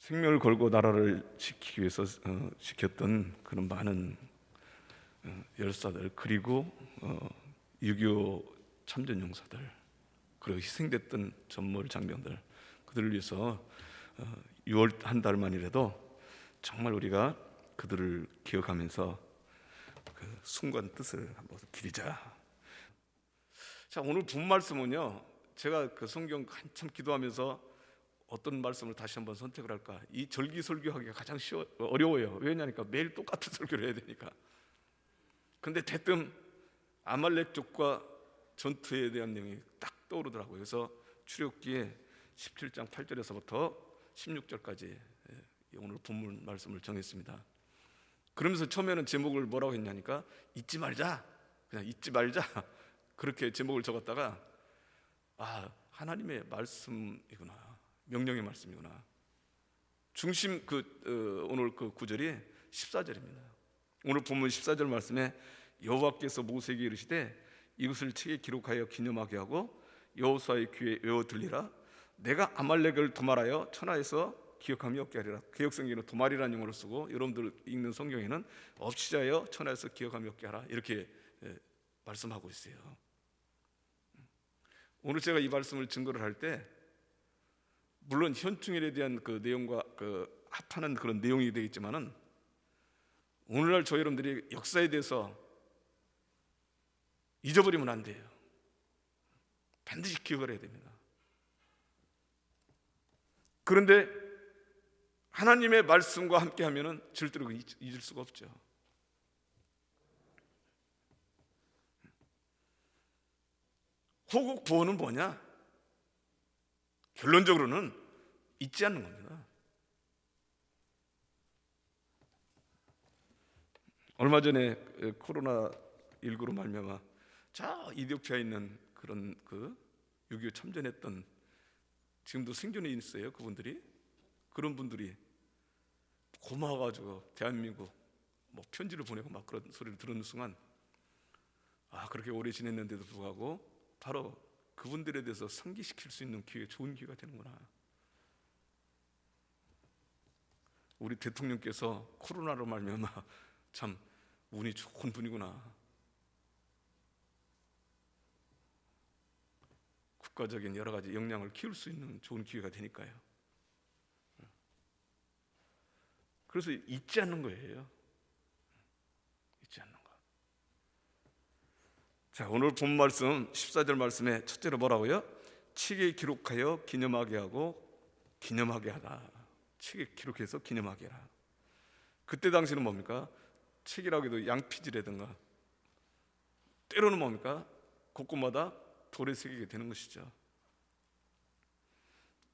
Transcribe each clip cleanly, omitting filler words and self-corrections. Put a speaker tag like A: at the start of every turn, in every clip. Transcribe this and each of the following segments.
A: 생명을 걸고 나라를 지키기 위해서 지켰던 그런 많은 열사들, 그리고 6.25 참전용사들, 그리고 희생됐던 전몰 장병들, 그들을 위해서 6월 한 달만이라도 정말 우리가 그들을 기억하면서 그 숭고한 뜻을 한번 기리자. 자, 오늘 본 말씀은요, 제가 그 성경 한참 기도하면서 어떤 말씀을 다시 한번 선택을 할까, 이 절기 설교하기가 가장 어려워요. 왜냐니까 매일 똑같은 설교를 해야 되니까. 근데 대뜸 아말렉족과 전투에 대한 내용이 딱 떠오르더라고요. 그래서 출애굽기에 17장 8절에서부터 16절까지 오늘 본문 말씀을 정했습니다. 그러면서 처음에는 제목을 뭐라고 했냐니까, 잊지 말자, 그냥 잊지 말자, 그렇게 제목을 적었다가 하나님의 말씀이구나, 명령의 말씀이구나. 중심 오늘 그 구절이 14절입니다. 오늘 본문 14절 말씀에 여호와께서 모세에게 이르시되 이것을 책에 기록하여 기념하게 하고 여호수아의 귀에 외워 들리라. 내가 아말렉을 도말하여 천하에서 기억함이 없게 하리라. 개역성경에는 도말이라는 용어를 쓰고 여러분들 읽는 성경에는 없이자여 천하에서 기억함이 없게 하라, 이렇게 말씀하고 있어요. 오늘 제가 이 말씀을 증거를 할 때 물론 현충일에 대한 그 내용과 그 합하는 그런 내용이 되겠지만은 오늘날 저 여러분들이 역사에 대해서 잊어버리면 안 돼요. 반드시 기억을 해야 됩니다. 그런데 하나님의 말씀과 함께 하면은 절대로 잊을 수가 없죠. 호국 구호는 뭐냐? 결론적으로는 잊지 않는 겁니다. 얼마 전에 코로나19로 말미암아 저 이디오피아에 있는 그런 그 6.25 참전했던, 지금도 생존해 있어요. 그분들이, 그런 분들이 고마워가지고 대한민국 편지를 보내고 막 그런 소리를 들은 순간, 그렇게 오래 지냈는데도 불구하고 바로 그분들에 대해서 상기시킬 수 있는 기회, 좋은 기회가 되는구나. 우리 대통령께서 코로나로 말미암아 참 운이 좋은 분이구나. 국가적인 여러 가지 역량을 키울 수 있는 좋은 기회가 되니까요. 그래서 잊지 않는 거예요. 잊지 않는 거. 자, 오늘 본 말씀 14절 말씀에 첫째로 뭐라고요? 책에 기록하여 기념하게 하고 기념하게 하다. 책에 기록해서 기념하게 하라. 그때 당시는 뭡니까? 책이라고 해도 양피지라든가 때로는 뭡니까? 곳곳마다 돌에 새기게 되는 것이죠.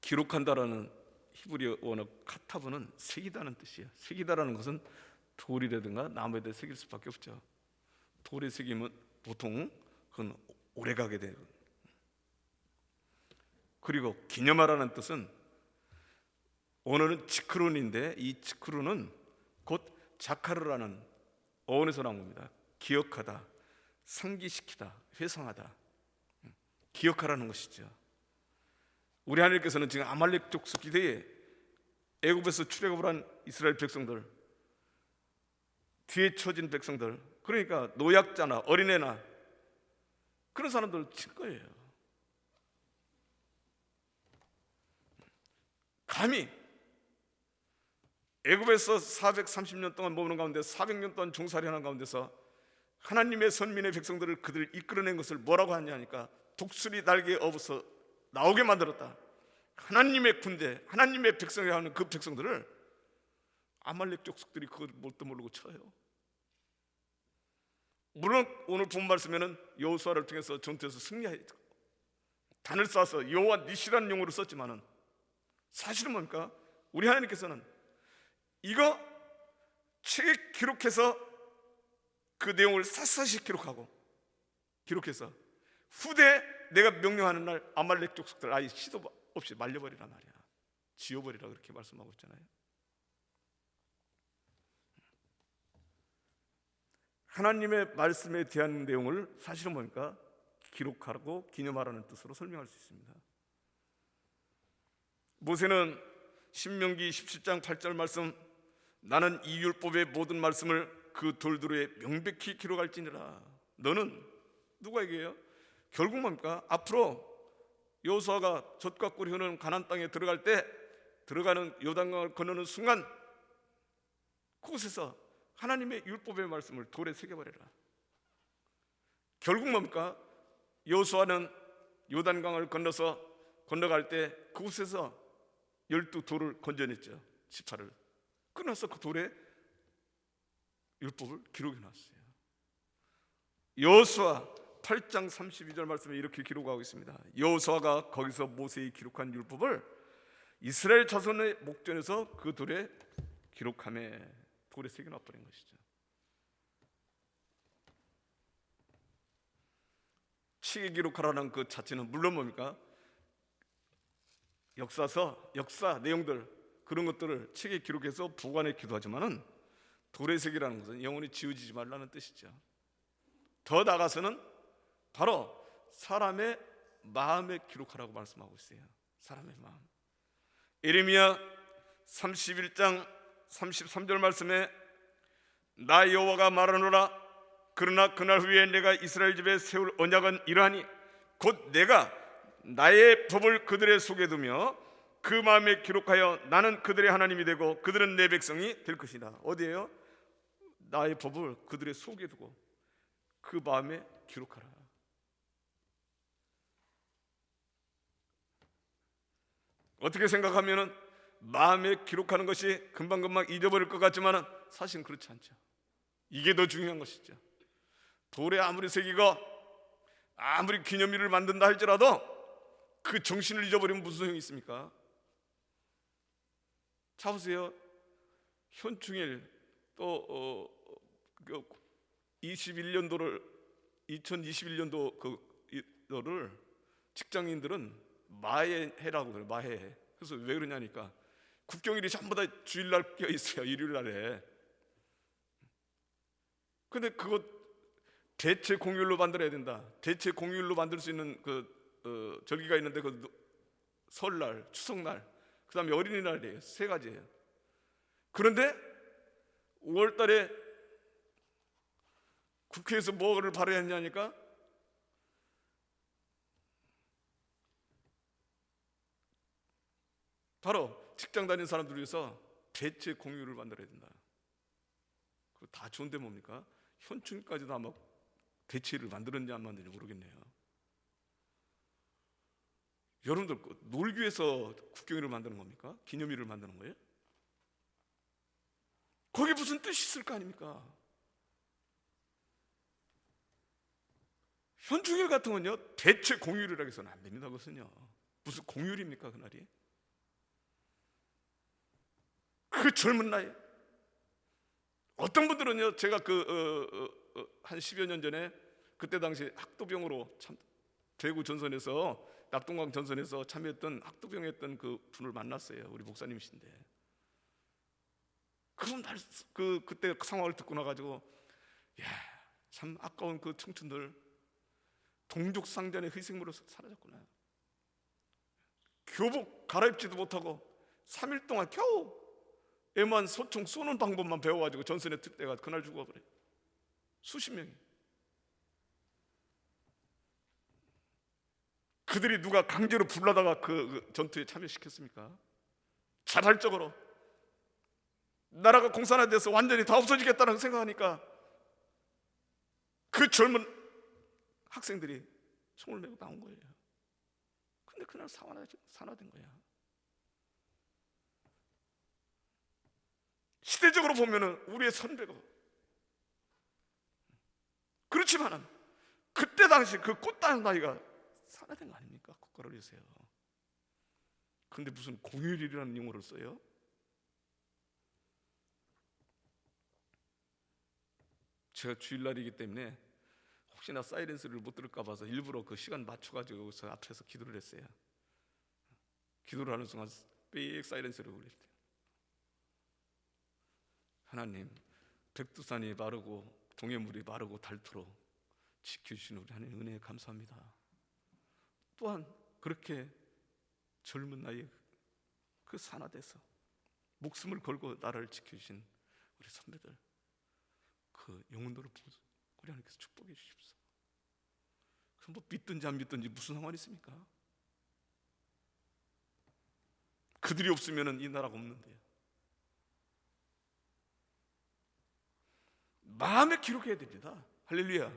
A: 기록한다라는 히브리 원어 카타브는 새기다는 뜻이에요. 새기다라는 것은 돌이라든가 나무에다 새길 수밖에 없죠. 돌에 새기면 보통 그건 오래가게 돼요. 그리고 기념하라는 뜻은 원어는 지크론인데, 이 지크론은 곧 자카르라는 어원에서 나온 겁니다. 기억하다, 상기시키다, 회상하다, 기억하라는 것이죠. 우리 하나님께서는 지금 아말렉 족속 기대에 애굽에서 출애굽을 한 이스라엘 백성들, 뒤에 처진 백성들, 그러니까 노약자나 어린애나 그런 사람들 칠 거예요. 감히 애굽에서 430년 동안 머무는 가운데 400년 동안 종살이하는 가운데서 하나님의 선민의 백성들을 그들 이끌어낸 것을 뭐라고 하냐니까, 독수리 날개에 업어서 나오게 만들었다. 하나님의 군대, 하나님의 백성이라 하는 그 백성들을 아말렉 족속들이 그걸 뭣도 모르고 쳐요. 물론 오늘 본 말씀에는 여호수아를 통해서 전투에서 승리했죠. 단을 쏴서 여호와 니시라는 용어를 썼지만은 사실은 뭡니까? 우리 하나님께서는 이거 책에 기록해서 그 내용을 샅샅이 기록해서 후대 내가 명령하는 날 아말렉 족속들 아예 시도 없이 말려버리란 말이야. 지워버리라, 그렇게 말씀하고 있잖아요. 하나님의 말씀에 대한 내용을 사실은 뭡니까? 기록하고 기념하라는 뜻으로 설명할 수 있습니다. 모세는 신명기 17장 8절 말씀, 나는 이 율법의 모든 말씀을 그 돌들에 명백히 기록할지니라. 너는 누가 얘기해요? 결국 뭡니까? 앞으로 여호수아가 젖과 꿀이 흐르는 가나안 땅에 들어갈 때, 들어가는 요단강을 건너는 순간 그곳에서 하나님의 율법의 말씀을 돌에 새겨버려라. 결국 뭡니까? 여호수아는 요단강을 건너갈 때 그곳에서 12돌을 건져냈죠. 지파를 끊어서 그 돌에 율법을 기록해놨어요. 여호수아 8장 32절 말씀에 이렇게 기록하고 있습니다. 여호수아가 거기서 모세의 기록한 율법을 이스라엘 자손의 목전에서 그 돌에 기록하며 돌에 새겨놔버린 것이죠. 책에 기록하라는 그 자체는 물론 뭡니까? 역사 내용들, 그런 것들을 책에 기록해서 보관해 기도하지만은 돌에 새기라는 것은 영원히 지워지지 말라는 뜻이죠. 더 나아가서는 바로 사람의 마음에 기록하라고 말씀하고 있어요. 사람의 마음. 예레미야 31장 33절 말씀에 나 여호와가 말하노라. 그러나 그날 후에 내가 이스라엘 집에 세울 언약은 이러하니 곧 내가 나의 법을 그들의 속에 두며 그 마음에 기록하여 나는 그들의 하나님이 되고 그들은 내 백성이 될 것이다. 어디에요? 나의 법을 그들의 속에 두고 그 마음에 기록하라. 어떻게 생각하면은 마음에 기록하는 것이 금방금방 잊어버릴 것 같지만은 사실은 그렇지 않죠. 이게 더 중요한 것이죠. 돌에 아무리 새기고 아무리 기념일을 만든다 할지라도 그 정신을 잊어버리면 무슨 소용이 있습니까? 자 보세요. 현충일 또 2021년도 그를 직장인들은 마해라고 그래요. 마해. 그래서 왜 그러냐니까 국경일이 전부 다 주일날 껴 있어요. 일요일날에. 근데 그거 대체 공휴일로 만들어야 된다. 대체 공휴일로 만들 수 있는 절기가 있는데 그 설날, 추석날, 그 다음에 어린이날이에요. 3가지예요. 그런데 5월달에 국회에서 뭐를 발의했냐니까 바로 직장 다니는 사람들 위해서 대체 공휴일을 만들어야 된다. 그거 다 좋은데 뭡니까? 현충일까지도 아마 대체를 만들었는지 안 만드는지 모르겠네요. 여러분들 놀기 위해서 국경일을 만드는 겁니까? 기념일을 만드는 거예요? 거기에 무슨 뜻이 있을 거 아닙니까? 현충일 같은 건요 대체 공휴일이라고 해서는 안 됩니다. 그것은요 무슨 공휴일입니까 그날이? 그 젊은 나이 어떤 분들은요 제가 한 10여 년 전에 그때 당시 학도병으로 참 대구 전선에서 낙동강 전선에서 참여했던 학도병했던 그 분을 만났어요. 우리 목사님이신데 그분 그때 상황을 듣고 나가지고 참 아까운 그 청춘들 동족상전의 희생으로 사라졌구나. 교복 갈아입지도 못하고 3일 동안 겨우 애만 소총 쏘는 방법만 배워가지고 전선에 특대가 그날 죽어버려. 수십 명이. 그들이 누가 강제로 불러다가 그 전투에 참여시켰습니까? 자발적으로 나라가 공산화돼서 완전히 다 없어지겠다는 생각하니까 그 젊은 학생들이 총을 메고 나온 거예요. 근데 그날 산화된 거야. 시대적으로 보면은 우리의 선배가 그렇지만은 그때 당시 그 꽃다운 나이가 산화된 거 아닙니까? 국가를 위해서요. 근데 무슨 공휴일이라는 용어를 써요? 제가 주일날이기 때문에 혹시나 사이렌스를 못 들을까 봐서 일부러 그 시간 맞춰가지고 여기서 앞에서 기도를 했어요. 기도를 하는 순간 삑 사이렌스를 울렸대요. 하나님, 백두산이 마르고 동해물이 마르고 닳도록 지켜주시는 우리 하나님 은혜에 감사합니다. 또한 그렇게 젊은 나이에 그 산화돼서 목숨을 걸고 나라를 지켜주신 우리 선배들, 그 영혼들을 보고 우리 하나님께서 축복해 주십시오. 그럼 뭐 믿든지 안 믿든지 무슨 상관이 있습니까? 그들이 없으면 이 나라가 없는데요. 마음에 기록해야 됩니다. 할렐루야.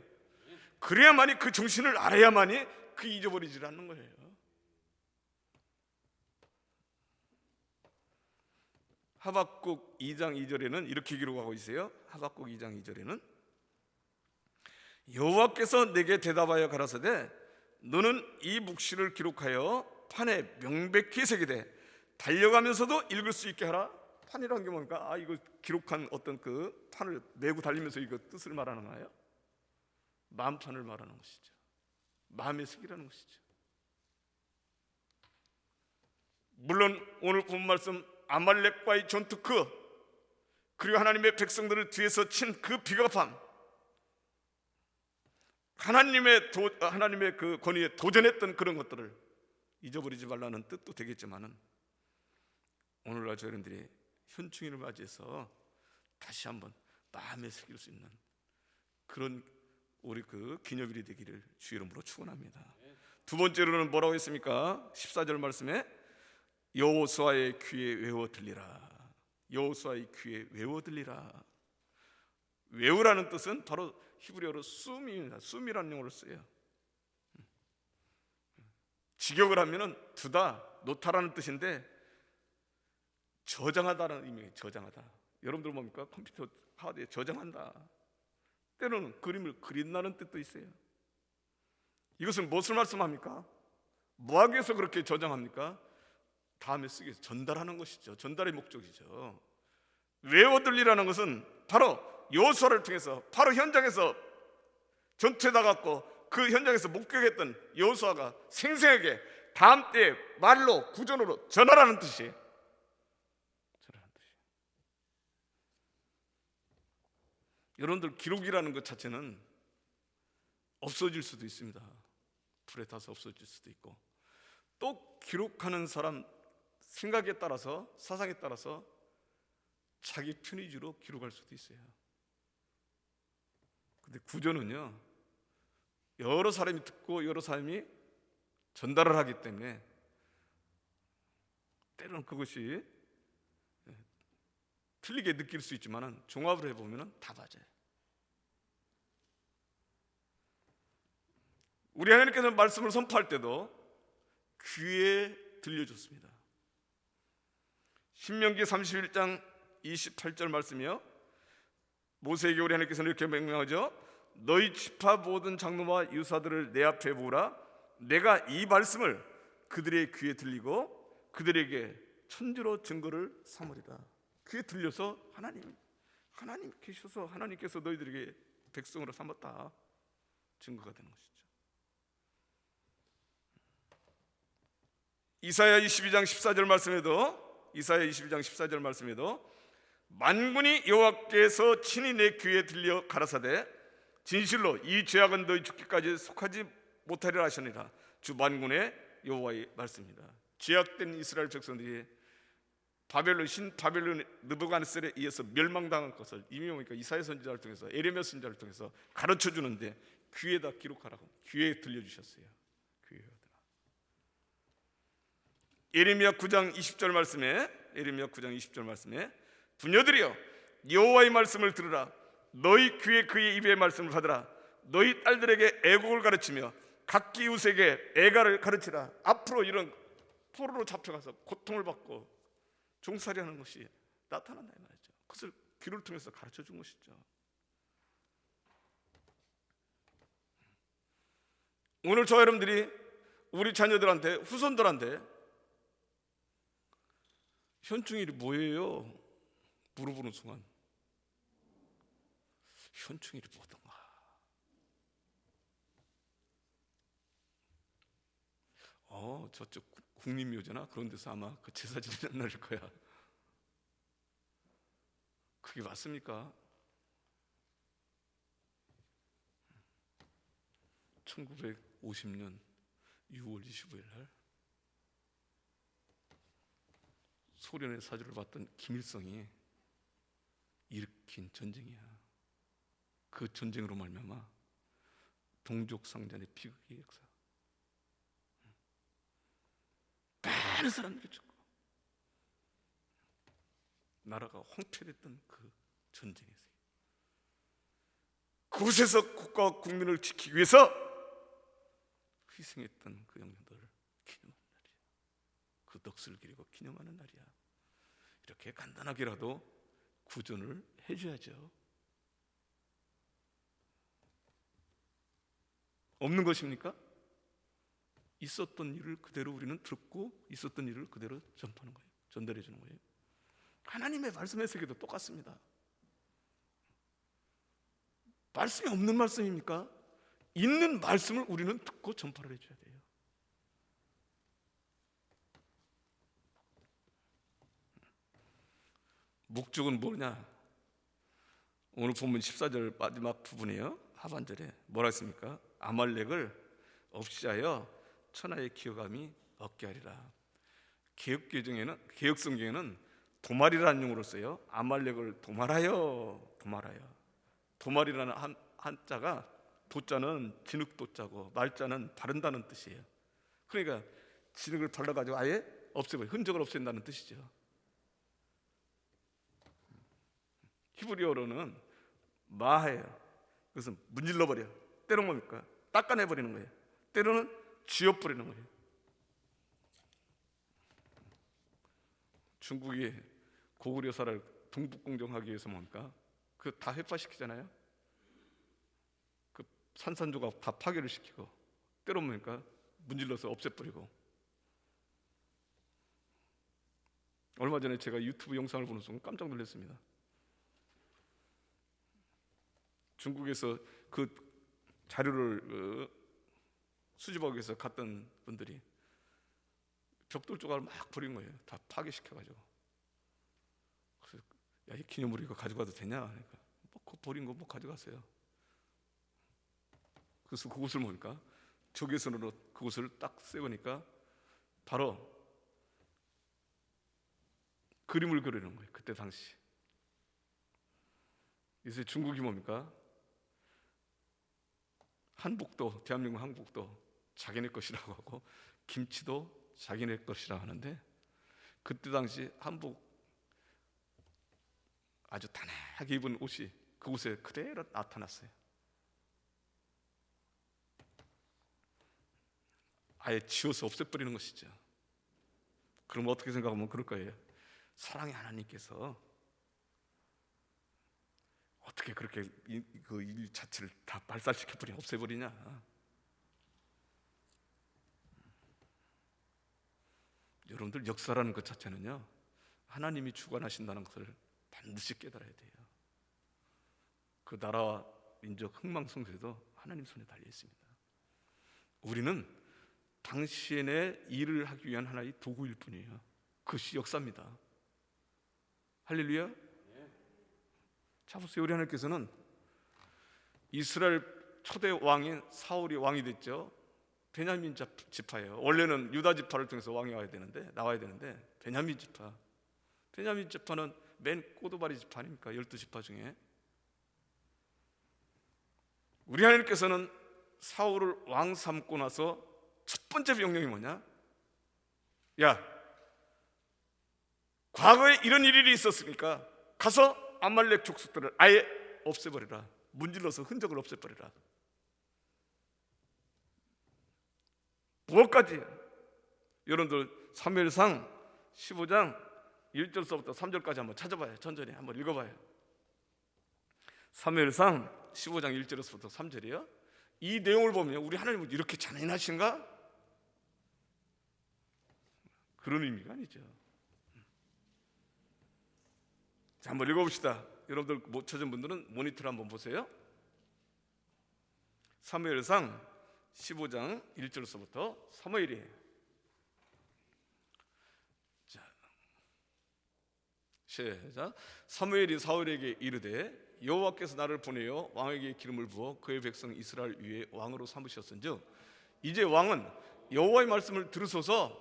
A: 그래야만이 그 정신을 알아야만이 그 잊어버리지 않는 거예요. 하박국 2장 2절에는 이렇게 기록하고 있어요. 하박국 2장 2절에는 여호와께서 내게 대답하여 가라사대 너는 이 묵시를 기록하여 판에 명백히 새기되 달려가면서도 읽을 수 있게 하라. 판이라는 게 뭡니까? 이거 기록한 어떤 그 판을 메고 달리면서 이거 뜻을 말하는 거예요. 마음판을 말하는 것이죠. 마음의 색이라는 것이죠. 물론 오늘 본 말씀 아말렉과의 전투 그리고 하나님의 백성들을 뒤에서 친 그 비겁함, 하나님의 그 권위에 도전했던 그런 것들을 잊어버리지 말라는 뜻도 되겠지만은 오늘날 저희들이 현충일을 맞이해서 다시 한번 마음에 새길 수 있는 그런 우리 그 기념일이 되기를 주 이름으로 축원합니다. 두 번째로는 뭐라고 했습니까? 14절 말씀에 여호수아의 귀에 외워 들리라. 여호수아의 귀에 외워 들리라. 외우라는 뜻은 바로 히브리어로 숨입니다. 숨이라는 용어를 써요. 직역을 하면은 두다, 놓다라는 뜻인데 저장하다라는 의미예요. 저장하다. 여러분들 뭡니까? 컴퓨터 하드에 저장한다. 때로는 그림을 그린다는 뜻도 있어요. 이것은 무엇을 말씀합니까? 뭐하기 위해서 그렇게 저장합니까? 다음에 쓰기 위해서 전달하는 것이죠. 전달의 목적이죠. 외워들리라는 것은 바로 여호수아를 통해서 바로 현장에서 전투에 나갔고 그 현장에서 목격했던 여호수아가 생생하게 다음 때에 말로 구전으로 전하라는 뜻이에요. 여러분들 기록이라는 것 자체는 없어질 수도 있습니다. 불에 타서 없어질 수도 있고 또 기록하는 사람 생각에 따라서 사상에 따라서 자기 편의주로 기록할 수도 있어요. 근데 구전은요 여러 사람이 듣고 여러 사람이 전달을 하기 때문에 때로는 그것이 틀리게 느낄 수 있지만 종합을 해보면 다 맞아요. 우리 하나님께서 말씀을 선포할 때도 귀에 들려줬습니다. 신명기 31장 28절 말씀이요, 모세에게 우리 하나님께서는 이렇게 명령하죠. 너희 지파 모든 장로와 유사들을 내 앞에 모으라. 내가 이 말씀을 그들의 귀에 들리고 그들에게 천주로 증거를 삼으리라. 귀에 들려서 하나님 계셔서 하나님께서 너희들에게 백성으로 삼았다 증거가 되는 것이죠. 이사야 22장 14절 말씀에도 만군이 여호와께서 친히 내 귀에 들려 가라사대 진실로 이 죄악은 너희 죽기까지 속하지 못하리라 하시니라. 주 만군의 여호와의 말씀입니다. 죄악된 이스라엘 백성들이 바벨론 느부갓네살에 의해서 멸망당한 것을 이미 보니까 이사야 선지자를 통해서 에레미야 선지자를 통해서 가르쳐 주는데 귀에다 기록하라고 귀에 들려주셨어요. 귀에다. 에레미야 9장 20절 말씀에 부녀들이여 여호와의 말씀을 들으라. 너희 귀에 그의 입의 말씀을 받으라. 너희 딸들에게 애국을 가르치며 각기 이웃에게 애가를 가르치라. 앞으로 이런 포로로 잡혀가서 고통을 받고 종살이하는 것이 나타난다 이 말이죠. 그것을 귀를 통해서 가르쳐 준 것이죠. 오늘 저 여러분들이 우리 자녀들한테 후손들한테 현충일이 뭐예요? 물어보는 순간 현충일이 뭐던가? 저쪽 국립묘지나 그런 데서 아마 그 제사 지내는 날일 거야. 그게 맞습니까? 1950년 6월 25일 날 소련의 사주를 봤던 김일성이 일으킨 전쟁이야. 그 전쟁으로 말미암아 동족상잔의 비극의 역사, 많은 사람들이 죽고 나라가 황폐됐던 그 전쟁에서 그곳에서 국가와 국민을 지키기 위해서 희생했던 그 영웅들을 기념하는 날이야. 그 넋을 기리고 기념하는 날이야. 이렇게 간단하게라도 구전을 해줘야죠. 없는 것입니까? 있었던 일을 그대로 우리는 듣고 있었던 일을 그대로 전파하는 거예요. 전달해 주는 거예요. 하나님의 말씀 해석에도 똑같습니다. 말씀이 없는 말씀입니까? 있는 말씀을 우리는 듣고 전파를 해줘야 돼요. 목적은 뭐냐? 오늘 본문 14절 마지막 부분이에요. 하반절에 뭐라 했습니까? 아말렉을 없이하여 천하의 기어감이 없게 하리라. 개혁성경에는 도말이라는 용어로 써요. 아말렉을 도말하여. 도말이라는 한자가 도자는 진흙도자고 말자는 바른다는 뜻이에요. 그러니까 진흙을 발라가지고 아예 없애버려, 흔적을 없앤다는 뜻이죠. 히브리어로는 마해요. 그것은 문질러버려. 때로는 뭡니까? 닦아내버리는 거예요. 때로는 쥐어버리는 거예요. 중국이 고구려 쌀을 동북공정하기 위해서 뭡니까? 그 다 회파시키잖아요. 그 산산조각 다 파괴를 시키고, 때로는 뭡니까? 문질러서 없애버리고. 얼마 전에 제가 유튜브 영상을 보는 순간 깜짝 놀랐습니다. 중국에서 그 자료를 수집하기 위해서 갔던 분들이 벽돌 조각을 막 버린 거예요. 다 파괴시켜가지고. 그래서 야, 이 기념으로 이거 가져가도 되냐? 그러니까 뭐 버린 거 뭐 가져가세요. 그래서 그곳을 뭡니까? 적외선으로 그곳을 딱 세우니까 바로 그림을 그리는 거예요. 그때 당시. 이제 중국이 뭡니까? 한복도, 대한민국 한복도 자기네 것이라고 하고 김치도 자기네 것이라고 하는데, 그때 당시 한복 아주 단아하게 입은 옷이 그곳에 그대로 나타났어요. 아예 지워서 없애버리는 것이죠. 그럼 어떻게 생각하면 그럴 거예요. 사랑의 하나님께서 어떻게 그렇게 그 일 자체를 다 발살시켜버리냐, 없애버리냐. 여러분들, 역사라는 것 자체는요, 하나님이 주관하신다는 것을 반드시 깨달아야 돼요. 그 나라와 민족 흥망성쇠도 하나님 손에 달려 있습니다. 우리는 당신의 일을 하기 위한 하나의 도구일 뿐이에요. 그것이 역사입니다. 할렐루야. 자, 보세요. 우리 하나님께서는 이스라엘 초대 왕인 사울이 왕이 됐죠. 베냐민 지파예요. 원래는 유다 지파를 통해서 왕이 나와야 되는데 베냐민 지파. 베냐민 지파는 맨 꼬두바리 지파 아닙니까? 12지파 중에. 우리 하나님께서는 사울을 왕 삼고 나서 첫 번째 명령이 뭐냐? 야, 과거에 이런 일이 있었으니까 가서 아말렉 족속들을 아예 없애버리라. 문질러서 흔적을 없애버리라. 무엇까지? 여러분들 사무엘상 15장 1절서부터 3절까지 한번 찾아봐요. 천천히 한번 읽어봐요. 사무엘상 15장 1절에서부터 3절이요. 이 내용을 보면 우리 하나님은 이렇게 잔인하신가? 그런 의미가 아니죠. 자, 한번 읽어봅시다. 여러분들 못 찾은 분들은 모니터를 한번 보세요. 사무엘상 15장 1절서부터 사무엘이에요. 자, 시작. 사무엘이 사울에게 이르되 여호와께서 나를 보내어 왕에게 기름을 부어 그의 백성 이스라엘 위에 왕으로 삼으셨은즉 이제 왕은 여호와의 말씀을 들으소서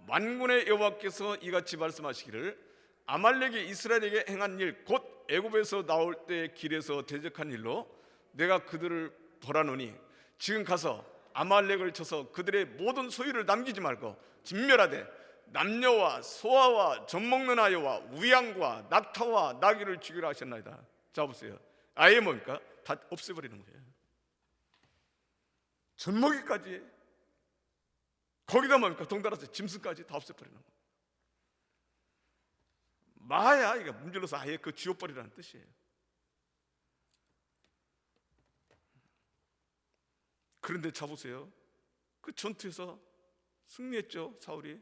A: 만군의 여호와께서 이같이 말씀하시기를 아말렉이 이스라엘에게 행한 일 곧 애굽에서 나올 때 길에서 대적한 일로 내가 그들을 벌하노니 지금 가서 아말렉을 쳐서 그들의 모든 소유를 남기지 말고 진멸하되 남녀와 소아와 젖먹는 아이와 우양과 낙타와 나귀를 죽이라 하셨나이다. 자 보세요. 아예 뭡니까? 다 없애버리는 거예요. 젖먹이까지, 거기다 뭡니까? 동달아서 짐승까지 다 없애버리는 거예요. 마야 이게 문질러서 아예 그 지워버리라는 뜻이에요. 그런데 자 보세요. 그 전투에서 승리했죠. 사울이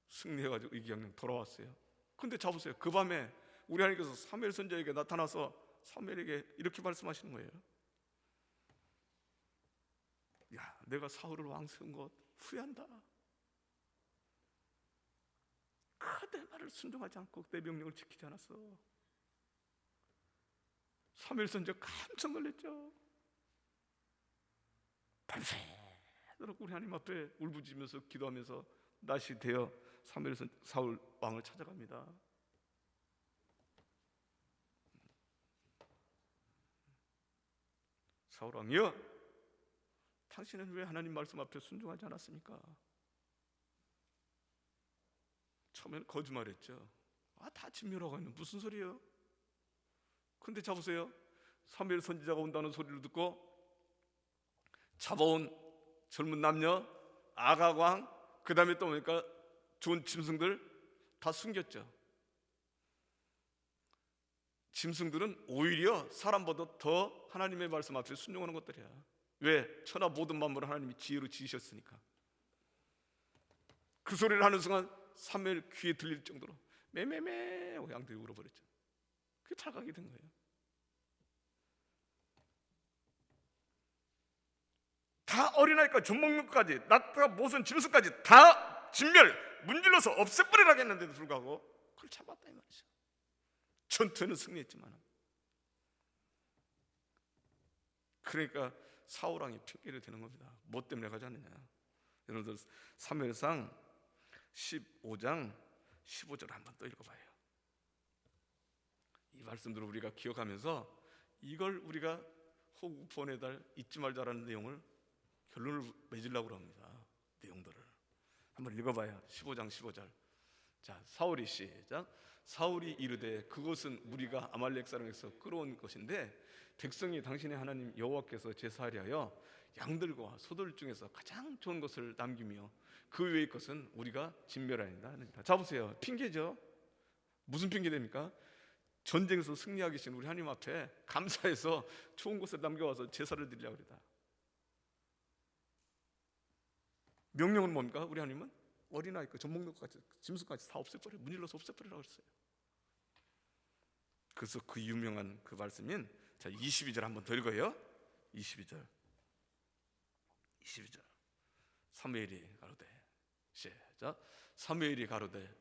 A: 승리해가지고 이기왕녕 돌아왔어요. 근데 자 보세요. 그 밤에 우리 하나님께서 사무엘 선지자에게 나타나서 사무엘에게 이렇게 말씀하시는 거예요. 야, 내가 사울을 왕 세운 것 후회한다. 내 말을 순종하지 않고 내 명령을 지키지 않았어. 사무엘 선지자 깜짝 놀랐죠. 밤새도록 우리 하나님 앞에 울부짖으면서 기도하면서 낮이 되어 사울 왕을 찾아갑니다. 사울 왕이여, 당신은 왜 하나님 말씀 앞에 순종하지 않았습니까? 처음에는 거짓말했죠. 다 진멸하고 있는 무슨 소리예요? 근데 자 보세요. 사무엘 선지자가 온다는 소리를 듣고 잡아온 젊은 남녀, 아가광, 그 다음에 또 뭡니까? 좋은 짐승들 다 숨겼죠. 짐승들은 오히려 사람보다 더 하나님의 말씀 앞에 순종하는 것들이야. 왜? 천하 모든 만물을 하나님이 지혜로 지으셨으니까. 그 소리를 하는 순간 사무엘 귀에 들릴 정도로 매매매 하고 양들이 울어버렸죠. 그게 탈각이 된 거예요. 다 어린아이까지 젖먹는 것까지 낙타 모순 짐승까지 다 진멸 문질러서 없애버리라고 했는데도 불구하고 그걸 잡았다 이 말이죠. 전투에는 승리했지만 그러니까 사울왕이 핑계를 대는 겁니다. 뭐 때문에 가지 않느냐. 여러분들 사무엘상 15장 15절 한번 또 읽어봐요. 이 말씀들을 우리가 기억하면서 이걸 우리가 호국본의 달 잊지 말자라는 내용을 결론을 맺으려고 합니다. 내용들을 한번 읽어봐요. 15장 15절. 자, 사울이 시작. 사울이 이르되 그것은 우리가 아말렉 사람에게서 끌어온 것인데 백성이 당신의 하나님 여호와께서 제사하려 하여 양들과 소들 중에서 가장 좋은 것을 남기며 그 외의 것은 우리가 진멸하리이다. 자 보세요. 핑계죠. 무슨 핑계 됩니까? 전쟁에서 승리하기 전 우리 하나님 앞에 감사해서 좋은 것을 남겨와서 제사를 드리려고 그러다. 명령은 뭡니까? 우리 하나님은 어린아이 그 젖먹는 것까지 짐승까지 다 없애버려, 문질러서 없애버리라고 했어요. 그래서 그 유명한 그 말씀인 자 22절 한번 더 읽어요. 22절 사무엘이 가로되 시작. 사무엘이 가로되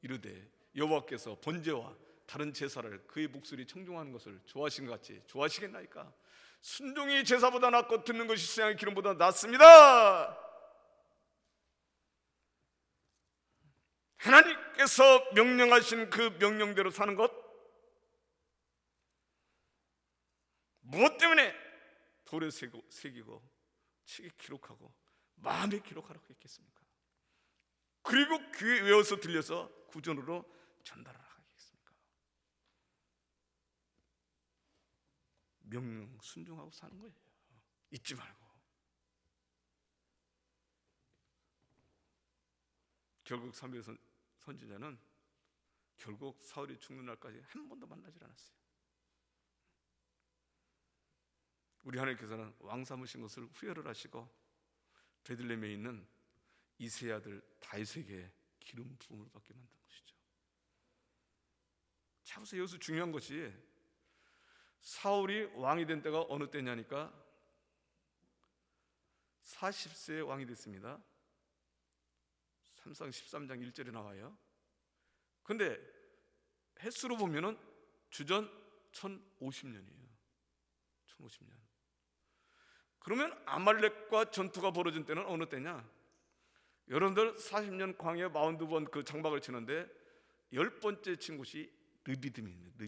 A: 이르되 여호와께서 번제와 다른 제사를 그의 목소리 청종하는 것을 좋아하신 것 같이 좋아하시겠나이까? 순종이 제사보다 낫고 듣는 것이 수양의 기름보다 낫습니다. 하나님께서 명령하신 그 명령대로 사는 것, 무엇 때문에 돌에 새기고 책에 기록하고 마음에 기록하라고 했겠습니까? 그리고 귀에 외워서 들려서 구전으로 전달하라고 하겠습니까? 명령 순종하고 사는 거예요. 잊지 말고. 결국 사무엘 선지자는 결국 사울이 죽는 날까지 한 번도 만나질 않았어요. 우리 하나님께서는 왕 삼으신 것을 후회를 하시고 베들레헴에 있는 이세 아들 다윗에게 기름 부음을 받게 만든 것이죠. 자 보세요. 여기서 중요한 것이 사울이 왕이 된 때가 어느 때냐니까 40세에 왕이 됐습니다. 삼상 13장 1절에 나와요. 근데 횟수로 보면은 주전 1050년이에요. 1050년. 그러면 아말렉과 전투가 벌어진 때는 어느 때냐? 여러분들 40년 광야 42번 그 장막을 치는데 10번째 친 곳이 르비딤입니다.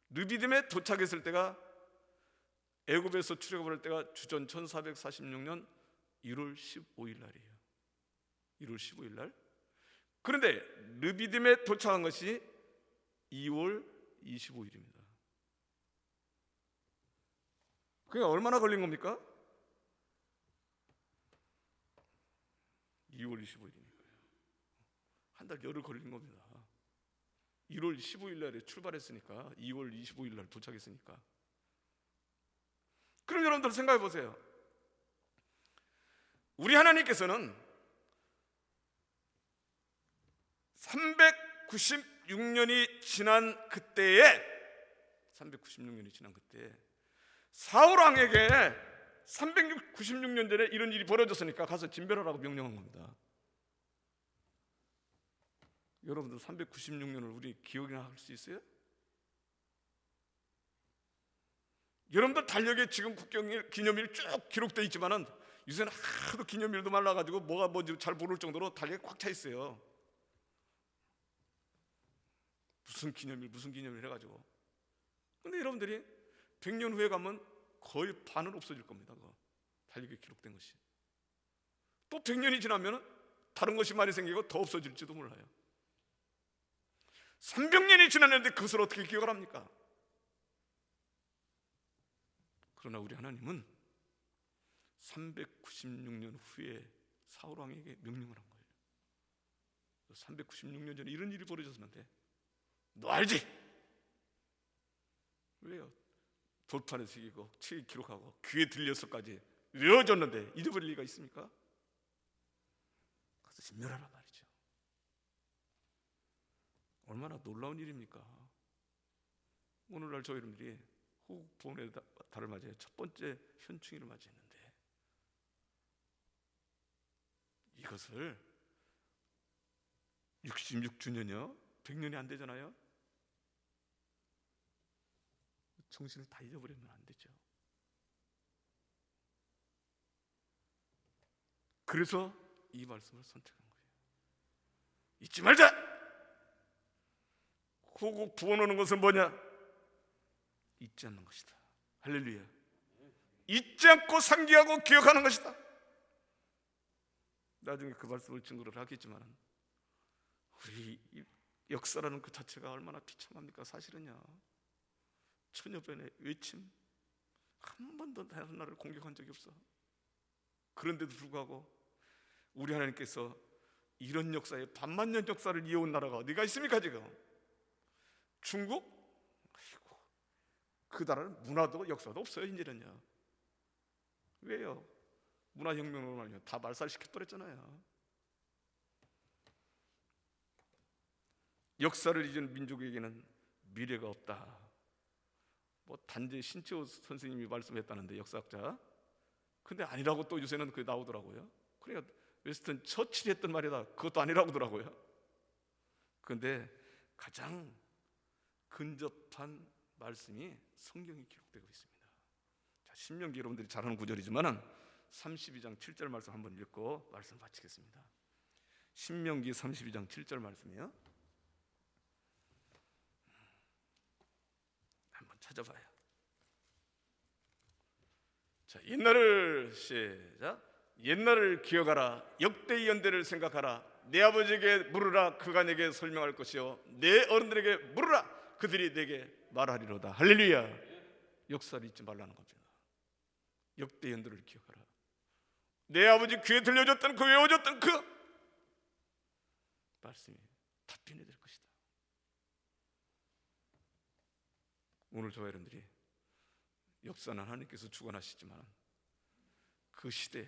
A: 르비딤에 도착했을 때가 애굽에서 출애굽할 때가 주전 1446년 1월 15일 날이에요. 1월 15일 날. 그런데 르비딤에 도착한 것이 2월 25일입니다. 그게 얼마나 걸린 겁니까? 2월 25일이니까요. 한 달 열흘 걸린 겁니다. 1월 15일 날에 출발했으니까 2월 25일 날 도착했으니까. 그럼 여러분들 생각해 보세요. 우리 하나님께서는 396년이 지난 그때에 사울 왕에게 396년 전에 이런 일이 벌어졌으니까 가서 진멸하라고 명령한 겁니다. 여러분들 396년을 우리 기억이나 할 수 있어요? 여러분들 달력에 지금 국경일 기념일 쭉 기록되어 있지만은 요새는 하도 기념일도 말라가지고 뭐가 뭔지 잘 모를 정도로 달력에 꽉 차 있어요. 무슨 기념일 해가지고. 근데 여러분들이 100년 후에 가면 거의 반은 없어질 겁니다. 그거 달력에 기록된 것이. 또 100년이 지나면 다른 것이 많이 생기고 더 없어질지도 몰라요. 300년이 지났는데 그것을 어떻게 기억을 합니까? 그러나 우리 하나님은 396년 후에 사울 왕에게 명령을 한 거예요. 396년 전에 이런 일이 벌어졌는데 너 알지? 왜요? 돌판에 새기고 책에 기록하고 귀에 들려서까지 외워줬는데 잊어버릴 리가 있습니까? 가서 진멸하란 말이죠. 얼마나 놀라운 일입니까? 오늘날 저희 여러분들이 호국 부원의 달을 맞이해 첫 번째 현충일을 맞이했는데 이것을 66주년이요? 100년이 안 되잖아요? 정신을 다 잊어버리면 안 되죠. 그래서 이 말씀을 선택한 거예요. 잊지 말자! 호국 부원하는 것은 뭐냐? 잊지 않는 것이다. 할렐루야. 잊지 않고 상기하고 기억하는 것이다. 나중에 그 말씀을 증거를 하겠지만 우리 역사라는 그 자체가 얼마나 비참합니까? 사실은요, 천여변의 외침, 한 번도 다른 나라를 공격한 적이 없어. 그런데도 불구하고 우리 하나님께서 이런 역사에 반만년 역사를 이어온 나라가 어디가 있습니까? 지금 중국? 아이고, 그 나라는 문화도 역사도 없어요. 이제는요. 왜요? 문화혁명으로 말이야 다 말살시켜버렸잖아요. 역사를 잊은 민족에게는 미래가 없다. 뭐 단지 신채호 선생님이 말씀했다는데, 역사학자. 근데 아니라고 또 요새는 그게 나오더라고요. 그러니까 웨스턴 처칠이 했던 말이다. 그것도 아니라고 하더라고요. 그런데 가장 근접한 말씀이 성경에 기록되고 있습니다. 자, 신명기 여러분들이 잘 아는 구절이지만은 32장 7절 말씀 한번 읽고 말씀 마치겠습니다. 신명기 32장 7절 말씀이에요. 한번 찾아봐요. 자, 옛날을 기억하라. 역대의 연대를 생각하라. 내 아버지에게 물으라. 그가 내게 설명할 것이요 내 어른들에게 물으라. 그들이 내게 말하리로다. 할렐루야. 역사를 잊지 말라는 겁니다. 역대의 연대를 기억하라. 내 아버지 귀에 들려줬던 그 외워줬던 그 말씀이 답변이 될 것이다. 오늘 저와 여러분들이 역사는 하나님께서 주관하시지만 그 시대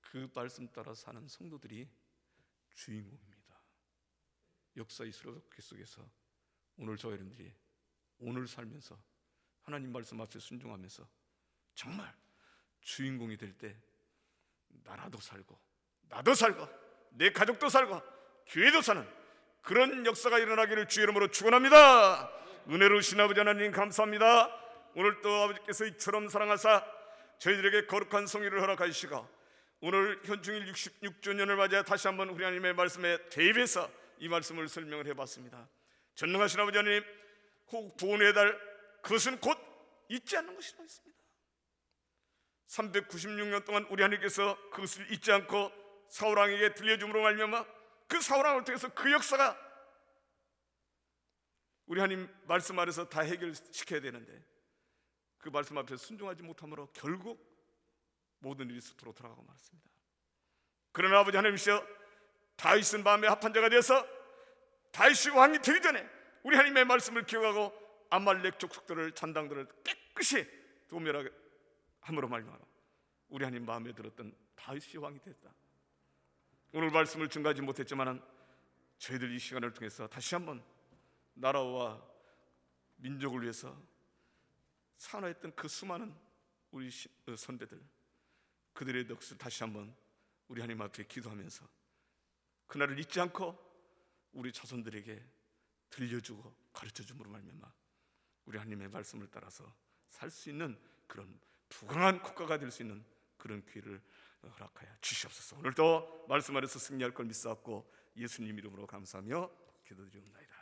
A: 그 말씀 따라 사는 성도들이 주인공입니다. 역사의 수레바퀴 속에서 오늘 저와 여러분들이 오늘 살면서 하나님 말씀 앞에 순종하면서 정말 주인공이 될 때 나라도 살고 나도 살고 내 가족도 살고 교회도 사는 그런 역사가 일어나기를 주의 이름으로 축원합니다. 은혜로우신 아버지 하나님 감사합니다. 오늘 또 아버지께서 이처럼 사랑하사 저희들에게 거룩한 성의를 허락하시고 오늘 현충일 66주년을 맞아 다시 한번 우리 하나님의 말씀에 대입해서 이 말씀을 설명을 해봤습니다. 전능하신 아버지 하나님, 혹 구원의 달, 그것은 곧 잊지 않는 것이라고 했습니다. 396년 동안 우리 하나님께서 그것을 잊지 않고 사울왕에게 들려줌으로 말미암아 그 사울왕을 통해서 그 역사가 우리 하나님 말씀 아래서 다 해결시켜야 되는데 그 말씀 앞에서 순종하지 못함으로 결국 모든 일이 숲으로 돌아가고 말았습니다. 그러나 아버지 하나님이시여, 다윗은 마음에 합한 자가 되어서 다윗이 왕이 되기 전에 우리 하나님의 말씀을 기억하고 아말렉 족속들을, 잔당들을 깨끗이 도멸하게 함으로 말미암아 우리 하나님 마음에 들었던 다윗이 왕이 됐다. 오늘 말씀을 증가하지 못했지만 저희들 이 시간을 통해서 다시 한번 나라와 민족을 위해서 산화했던 그 수많은 우리 선배들, 그들의 넋을 다시 한번 우리 하나님 앞에 기도하면서 그날을 잊지 않고 우리 자손들에게 들려주고 가르쳐줌으로 말미암아 우리 하나님의 말씀을 따라서 살 수 있는 그런 부강한 국가가 될 수 있는 그런 기회를 허락하여 주시옵소서. 오늘도 말씀 아래서 승리할 걸 믿사옵고 예수님 이름으로 감사하며 기도드리옵나이다.